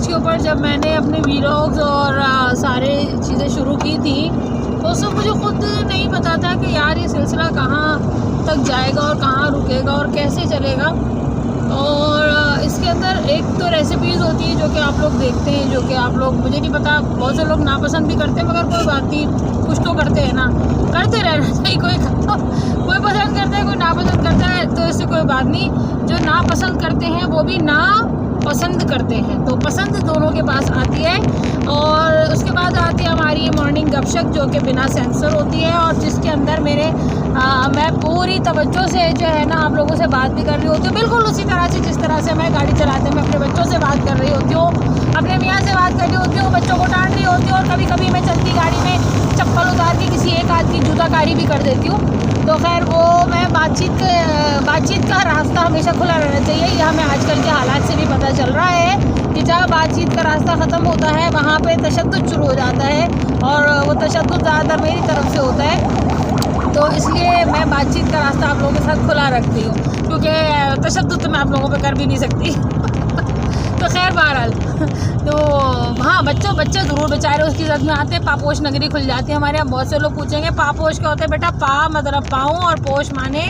के ऊपर जब मैंने अपने वीलॉग्स और सारे चीज़ें शुरू की थी तो उस वक्त मुझे खुद नहीं पता था कि यार ये सिलसिला कहाँ तक जाएगा और कहाँ रुकेगा और कैसे चलेगा। और इसके अंदर एक तो रेसिपीज़ होती है जो कि आप लोग देखते हैं, जो कि आप लोग, मुझे नहीं पता, बहुत से लोग नापसंद भी करते हैं, मगर कोई बात नहीं, कुछ तो करते हैं ना, करते रहना चाहिए। कोई पसंद करता है, कोई नापसंद करता है, तो इससे कोई बात नहीं। जो नापसंद करते हैं वो भी ना पसंद करते हैं, तो पसंद दोनों के पास आती है। और उसके बाद आती है हमारी मॉर्निंग गपशप जो कि बिना सेंसर होती है और जिसके अंदर मैं पूरी तवज्जो से जो है ना आप लोगों से बात भी कर रही होती हूँ, बिल्कुल उसी तरह से जिस तरह से मैं गाड़ी चलाते मैं अपने बच्चों से बात कर रही होती हूँ, अपने मियाँ से बात कर रही होती हूँ, बच्चों को डांट रही होती हूँ, और कभी कभी मैं चलती गाड़ी में चप्पल उतार के किसी एक आध की जूताकारी भी कर देती हूँ। तो खैर वो मैं बातचीत का रास्ता हमेशा खुला रहना चाहिए। यह हमें आजकल के हालात से भी पता चल रहा है कि जहाँ बातचीत का रास्ता ख़त्म होता है वहाँ पे तशद्दुद शुरू हो जाता है, और वो तशद्दुद ज़्यादातर मेरी तरफ से होता है। तो इसलिए मैं बातचीत का रास्ता आप लोगों के साथ खुला रखती हूँ, क्योंकि तशद्दुद तो मैं आप लोगों पे कर भी नहीं सकती। तो खैर बहरहाल, तो हाँ, बच्चे ज़रूर बेचारे उसकी जद में आते हैं। पापोश नगरी खुल जाती है हमारे यहाँ। बहुत से लोग पूछेंगे पापोश क्या होता है? बेटा, पा मतलब पाँव और पोश माने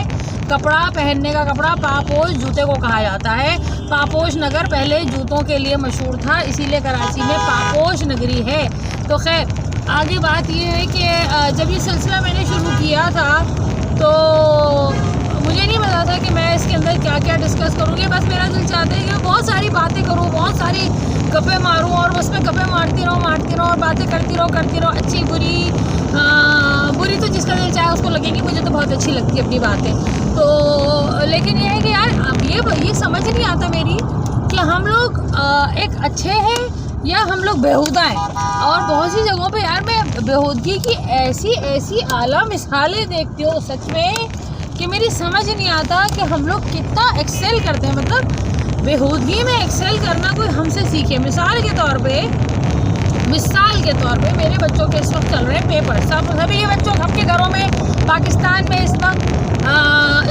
कपड़ा, पहनने का कपड़ा। पापोश जूते को कहा जाता है। पापोश नगर पहले जूतों के लिए मशहूर था, इसीलिए कराची में पापोश नगरी है। तो खैर आगे बात ये है कि जब ये सिलसिला मैंने शुरू किया था तो मुझे नहीं पता था कि मैं इसके अंदर क्या क्या डिस्कस करूँगी। बस मेरा दिल चाहता है कि मैं बहुत सारी बातें करूँ, बहुत सारी गप्पे मारूँ, और बस मैं गप्पे मारती रहूँ और बातें करती रहूँ, अच्छी बुरी तो जिसका दिल चाहे उसको लगेगी। मुझे तो बहुत अच्छी लगती है अपनी बातें। तो लेकिन ये है कि यार अब ये समझ नहीं आता मेरी कि हम लोग एक अच्छे हैं या हम लोग बेहुदा हैं। और बहुत सी जगहों पे यार मैं बेहूदगी की ऐसी आला मिसालें देखती हूँ सच में कि मेरी समझ नहीं आता कि हम लोग कितना एक्सेल करते हैं। मतलब बेहूदगी में एक्सेल करना कोई हमसे सीखे। मिसाल के तौर पे मेरे बच्चों के इस वक्त चल रहे हैं पेपर। सभी ये बच्चों आपके घरों में पाकिस्तान में इस वक्त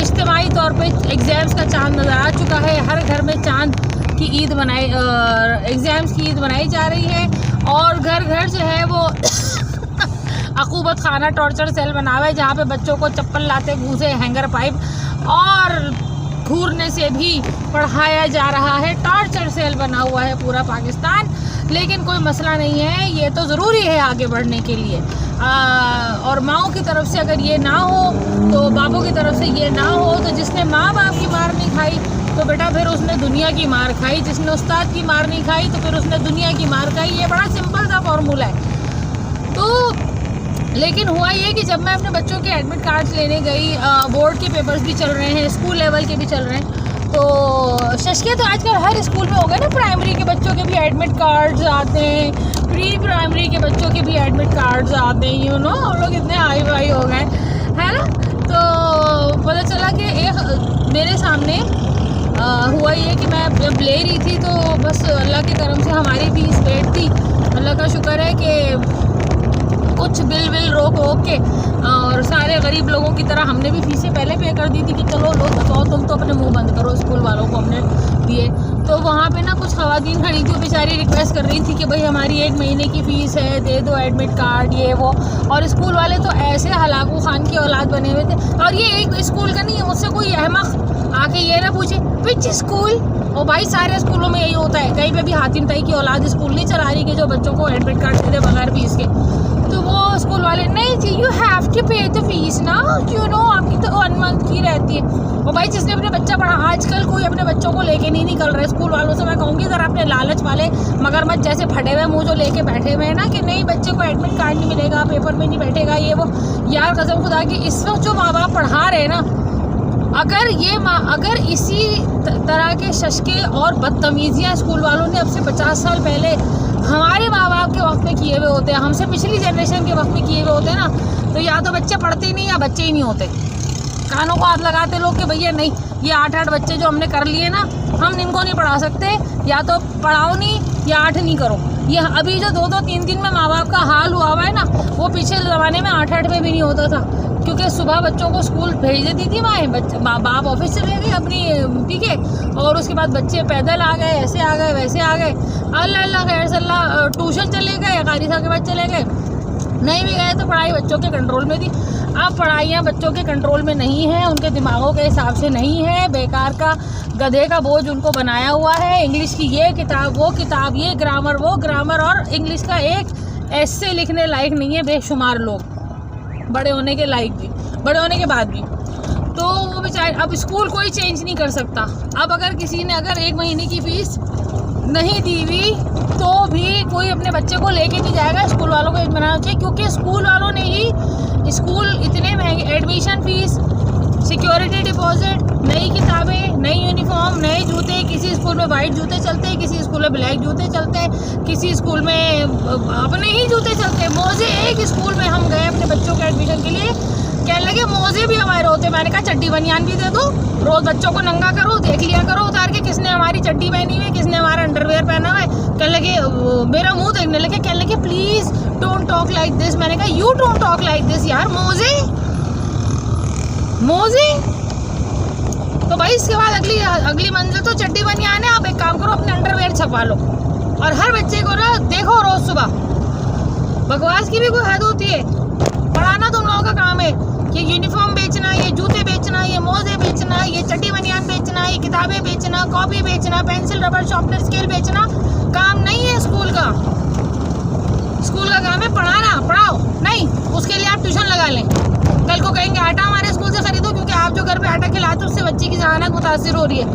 इज्तिमाई तौर पे एग्ज़ाम्स का चांद नज़र आ चुका है। हर घर में चांद की ईद एग्ज़ाम्स की ईद मनाई जा रही है, और घर घर जो है वो अकूबत खाना टॉर्चर सेल बना हुआ है, जहाँ पे बच्चों को चप्पल लाते घूसे हैंगर पाइप और घूरने से भी पढ़ाया जा रहा है। टॉर्चर सेल बना हुआ है पूरा पाकिस्तान। लेकिन कोई मसला नहीं है, ये तो ज़रूरी है आगे बढ़ने के लिए। और माँओं की तरफ से अगर ये ना हो तो बापों की तरफ से ये ना हो, तो जिसने माँ बाप की मार नहीं खाई तो बेटा फिर उसने दुनिया की मार खाई। जिसने उस्ताद की मार नहीं खाई तो फिर उसने दुनिया की मार खाई। ये बड़ा सिंपल सा फॉर्मूला है। तो लेकिन हुआ ये कि जब मैं अपने बच्चों के एडमिट कार्ड्स लेने गई, बोर्ड के पेपर्स भी चल रहे हैं, स्कूल लेवल के भी चल रहे हैं, तो शशके तो आजकल हर स्कूल में हो गए ना। प्राइमरी के बच्चों के भी एडमिट कार्ड्स आते हैं, प्री प्राइमरी के बच्चों के भी एडमिट कार्ड्स आते हैं। हम लोग इतने हाई फाई हो गए है ना। तो पता चला कि एक मेरे सामने हुआ ये कि मैं जब ले रही थी तो बस अल्लाह की करम से हमारी फीस लेट थी। अल्लाह का शुक्र है कि कुछ बिल रोक के और सारे गरीब लोगों की तरह हमने भी फीसें पहले पे कर दी थी कि चलो लो बताओ, तुम तो अपने मुंह बंद करो, स्कूल वालों को हमने दिए। तो वहाँ पे ना कुछ ख़वातीन खड़ी थी, बेचारी रिक्वेस्ट कर रही थी कि भाई हमारी 1 महीने की फ़ीस है, दे दो एडमिट कार्ड, ये वो। और स्कूल वाले तो ऐसे हलाकू खान की औलाद बने हुए थे। और ये एक स्कूल का नहीं है, मुझसे कोई अहमक आके ये ना पूछे विच स्कूल। और भाई सारे स्कूलों में यही होता है। कहीं पे भी हातिम ताई की औलाद स्कूल नहीं चला रही कि जो बच्चों को एडमिट कार्ड दे दे बगैर फीस के। तो वो स्कूल वाले नहीं जी, यू हैव टू पे द फीस ना, आपकी तो 1 मंथ की रहती है। और भाई जिसने अपने बच्चा पढ़ा, आजकल कोई अपने बच्चों को लेके नहीं निकल रहा है। स्कूल वालों से मैं कहूँगी ज़रा अपने लालच वाले मगरमच्छ जैसे फटे हुए मुँह जो लेके बैठे हुए हैं ना कि नहीं बच्चे को एडमिट कार्ड नहीं मिलेगा, पेपर में नहीं बैठेगा, ये वो। यार कसम खुदा की इस वक्त जो माँ बाप पढ़ा रहे हैं ना, अगर इसी तरह के शशके और बदतमीजियाँ स्कूल वालों ने अब से 50 साल पहले हमारे माँ बाप के वक्त में किए हुए होते हैं, हमसे पिछली जनरेशन के वक्त में किए हुए होते हैं ना, तो या तो बच्चे पढ़ते ही नहीं या बच्चे ही नहीं होते। कानों को हाथ लगाते लोग कि भैया नहीं, ये 8 बच्चे जो हमने कर लिए ना, हम इनको नहीं पढ़ा सकते, या तो पढ़ाओ नहीं या 8 नहीं करो। ये अभी जो 2-2, 3-3 में माँ बाप का हाल हुआ है ना, वो पिछले ज़माने में 8 में भी नहीं होता था। क्योंकि क्योंकि सुबह बच्चों को स्कूल भेज देती थी माँ बाप ऑफिस चले गए अपनी, ठीक है, और उसके बाद बच्चे पैदल आ गए, ऐसे आ गए वैसे आ गए, अल्लाह अल्लाह खैर सल्ला, ट्यूशन चले गए, कारी साहब के बाद चले गए, नहीं भी गए तो पढ़ाई बच्चों के कंट्रोल में थी। अब पढ़ाइयाँ बच्चों के कंट्रोल में नहीं है, उनके दिमागों के हिसाब से नहीं है, बेकार का गधे का बोझ उनको बनाया हुआ है। इंग्लिश की ये किताब वो किताब, ये ग्रामर वो ग्रामर, और इंग्लिश का एक ऐसे लिखने लायक नहीं है बेशुमार लोग, बड़े होने के लायक भी, बड़े होने के बाद भी। तो वो बेचारे, अब स्कूल कोई चेंज नहीं कर सकता। अब अगर किसी ने अगर 1 महीने की फ़ीस नहीं दी हुई तो भी कोई अपने बच्चे को लेके नहीं जाएगा, स्कूल वालों को बनाना चाहिए, क्योंकि स्कूल वालों ने ही स्कूल इतने महंगे, एडमिशन फ़ीस, सिक्योरिटी डिपॉजिट, नई किताबें, नई यूनिफॉर्म, नए जूते, किसी स्कूल में वाइट जूते चलते हैं, किसी स्कूल में ब्लैक जूते चलते हैं, किसी स्कूल में अपने ही जूते चलते हैं। मोजे, एक स्कूल में हम गए अपने बच्चों के एडमिशन के लिए, कहने लगे मोजे भी हमारे होते। मैंने कहा चड्डी बनियान भी दे दो, रोज़ बच्चों को नंगा करो, देख लिया करो उतार के किसने हमारी चड्डी पहनी हुई है, किसने हमारा अंडरवेयर पहना हुआ है। कहने लगे, मेरा मुंह देखने लगे, कहने लगे please don't talk like this. मैंने कहा you don't talk like this यार, मोजे मोजे। तो भाई इसके बाद अगली मंजिल तो चड्डी बनियान है। आप एक काम करो, अपने अंडरवेयर छपवा लो, और हर बच्चे को ना देखो रोज़ सुबह। बकवास की भी कोई हद होती है। पढ़ाना तुम लोगों का काम है, ये यूनिफॉर्म बेचना, ये जूते बेचना, ये मोजे बेचना, ये चड्डी बनियान बेचना, ये किताबें बेचना, कॉपी बेचना, पेंसिल रबर शार्पनर स्केल बेचना काम नहीं है स्कूल का। स्कूल का काम है पढ़ाना, पढ़ाओ नहीं, उसके लिए आप ट्यूशन लगा लें। कल को कहेंगे आटा हमारे स्कूल से खरीदो, क्योंकि आप जो घर पे आटा खिलाते हो उससे बच्ची की जहानत मुतासिर हो रही है।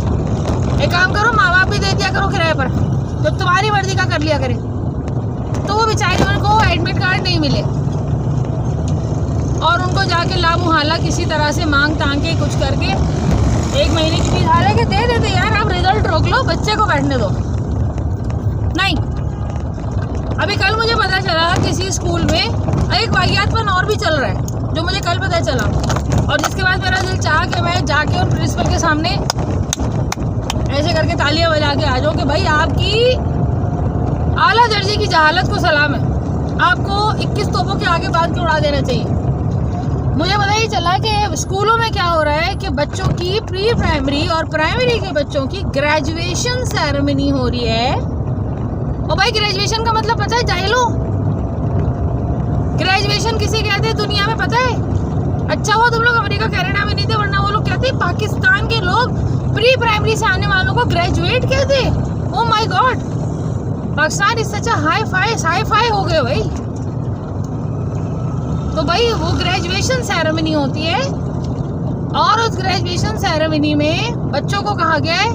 एक काम करो, माँ बाप भी दे दिया करो किराए पर, जब तुम्हारी मर्जी का कर लिया करे। तो वो बेचारे उनको एडमिट कार्ड नहीं मिले और उनको जाके लामुहाला किसी तरह से मांग तांग के कुछ करके 1 महीने की फीस हालांकि दे देते यार, आप रिजल्ट रोक लो, बच्चे को बैठने दो। नहीं, अभी कल मुझे पता चला किसी स्कूल में एक वाहियातपन और भी चल रहा है, जो मुझे कल पता चला, और जिसके बाद मेरा दिल चाहा कि मैं जाके उन प्रिंसिपल के सामने ऐसे करके तालियां बजा के आ जाऊँ कि भाई आपकी आला दर्जे की जहालत को सलाम है, आपको 21 तोपों के आगे बांध के उड़ा देना चाहिए। मुझे पता ही चला कि स्कूलों में क्या हो रहा है कि बच्चों की प्री प्राइमरी और प्राइमरी के बच्चों की ग्रेजुएशन सेरेमनी हो रही है। और भाई ग्रेजुएशन का मतलब पता है जाहिलो? ग्रेजुएशन किसे कहते हैं दुनिया में पता है? अच्छा हुआ तुम लोग अमेरिका कनाडा में नहीं थे, वरना वो लोग कहते हैं पाकिस्तान के लोग प्री प्राइमरी से आने वालों को ग्रेजुएट कहते हैं। ओह माय गॉड, पाकिस्तान इस सच्चा हाई फाई हो गए भाई। तो भाई वो ग्रेजुएशन सेरेमनी होती है, और उस ग्रेजुएशन सेरेमनी में बच्चों को कहा गया है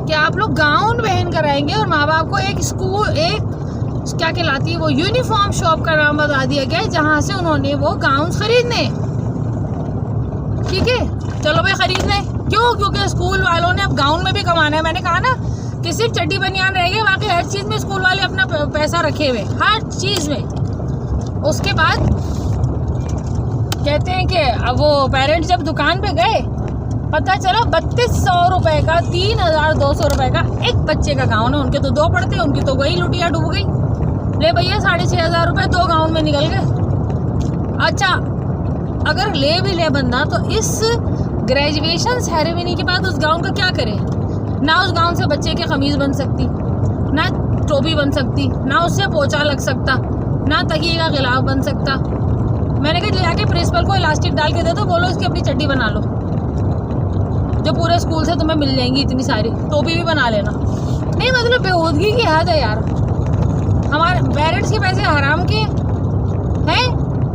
कि आप लोग गाउन पहन कर आएंगे, और माँ बाप को एक क्या कहलाती है वो यूनिफॉर्म शॉप का नाम बता दिया गया है, जहाँ से उन्होंने वो गाउन खरीदने। ठीक है, चलो भाई खरीद लें। क्यों? क्योंकि स्कूल वालों ने अब गाउन में भी कमाना है। मैंने कहा ना कि सिर्फ चड्डी बनियान रह गए, बाकी हर चीज़ में स्कूल वाले अपना पैसा रखे हुए, हर चीज़ में। उसके बाद कहते हैं कि अब वो पेरेंट्स जब दुकान पे गए, पता चला 3200 रुपये का, 3200 रुपये का एक बच्चे का गाउन है। उनके तो 2 पड़ते हैं, उनकी तो वही लुटिया डूब गई। ले भैया 6500 रुपये 2 गाउन में निकल गए। अच्छा, अगर ले भी ले बंदा तो इस ग्रेजुएशन सेरेमनी के बाद उस गाउन का क्या करे? ना उस गाउन से बच्चे की कमीज़ बन सकती, ना टोपी बन सकती, ना उससे पोछा लग सकता, ना तकिए का गिलाफ बन सकता। मैंने कहा ले जाके प्रिंसिपल को इलास्टिक डाल के दे दो, बोलो इसकी अपनी चड्डी बना लो, जो पूरे स्कूल से तुम्हें मिल जाएंगी इतनी सारी, टोपी भी बना लेना। नहीं मतलब बेहूदगी की हद है यार। हमारे पेरेंट्स के पैसे हराम के हैं,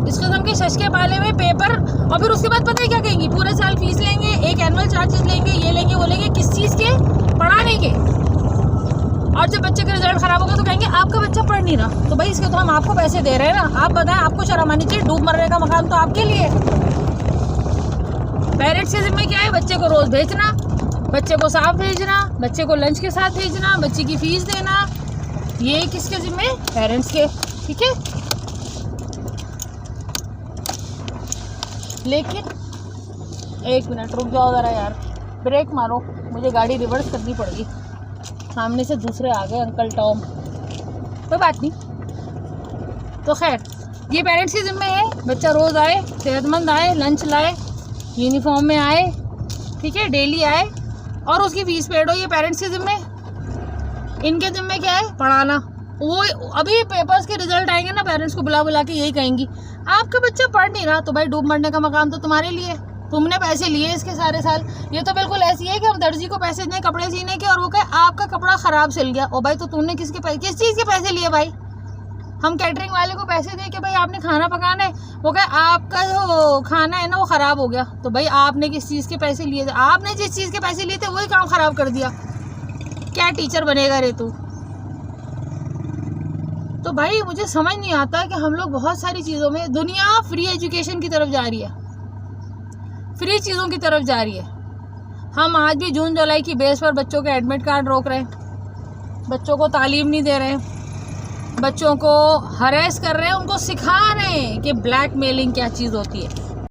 इस किस्म के शशके पाले में पेपर, और फिर उसके बाद पता है क्या कहेंगी? पूरे साल फीस लेंगे, एक एनुअल चार्जेस लेंगे, ये लेंगे वो लेंगे, किस चीज़ के? पढ़ाने के। और जब बच्चे का रिजल्ट खराब होगा तो कहेंगे आपका बच्चा पढ़ नहीं रहा। तो भाई इसके तो हम आपको पैसे दे रहे हैं ना, आप बताएं, आपको शर्म आनी चाहिए। डूब मरने का मकान तो आपके लिए। पेरेंट्स के जिम्मे क्या है? बच्चे को रोज़ भेजना, बच्चे को साफ भेजना, बच्चे को लंच के साथ भेजना, बच्चे की फीस देना, ये किसके जिम्मे? पेरेंट्स के। ठीक है, लेकिन 1 मिनट रुक जाओ ज़रा यार, ब्रेक मारो, मुझे गाड़ी रिवर्स करनी पड़ेगी। सामने से दूसरे आ गए अंकल टॉम, कोई बात नहीं। तो खैर ये पेरेंट्स के जिम्मे है, बच्चा रोज़ आए, सेहतमंद आए, लंच लाए, यूनिफॉर्म में आए, ठीक है, डेली आए और उसकी फीस पेड हो। ये पेरेंट्स के जिम्मे। इनके जिम्मे क्या है? पढ़ाना। वो अभी पेपर्स के रिजल्ट आएंगे ना, पेरेंट्स को बुला बुला के यही कहेंगी, आपका बच्चा पढ़ नहीं रहा, तो भाई डूब मरने का मकाम तो तुम्हारे लिए, तुमने पैसे लिए इसके सारे साल। ये तो बिल्कुल ऐसी है कि हम दर्जी को पैसे दें कपड़े सीने के और वो कहे आपका कपड़ा ख़राब सिल गया। ओ भाई, तो तुमने किस चीज़ के पैसे लिए भाई? हम कैटरिंग वाले को पैसे दे के भाई आपने खाना पकाना है, वो कहे आपका जो खाना है ना वो ख़राब हो गया, तो भाई आपने किस चीज़ के पैसे लिए थे? आपने जिस चीज़ के पैसे लिए थे वही काम ख़राब कर दिया। क्या टीचर बनेगा रे तू? तो भाई मुझे समझ नहीं आता कि हम लोग बहुत सारी चीज़ों में, दुनिया फ्री एजुकेशन की तरफ जा रही है, फ्री चीज़ों की तरफ जा रही है। हम आज भी जून जुलाई की बेस पर बच्चों के एडमिट कार्ड रोक रहे हैं, बच्चों को तालीम नहीं दे रहे हैं, बच्चों को हरेस कर रहे हैं, उनको सिखा रहे हैं कि ब्लैकमेलिंग क्या चीज़ होती है।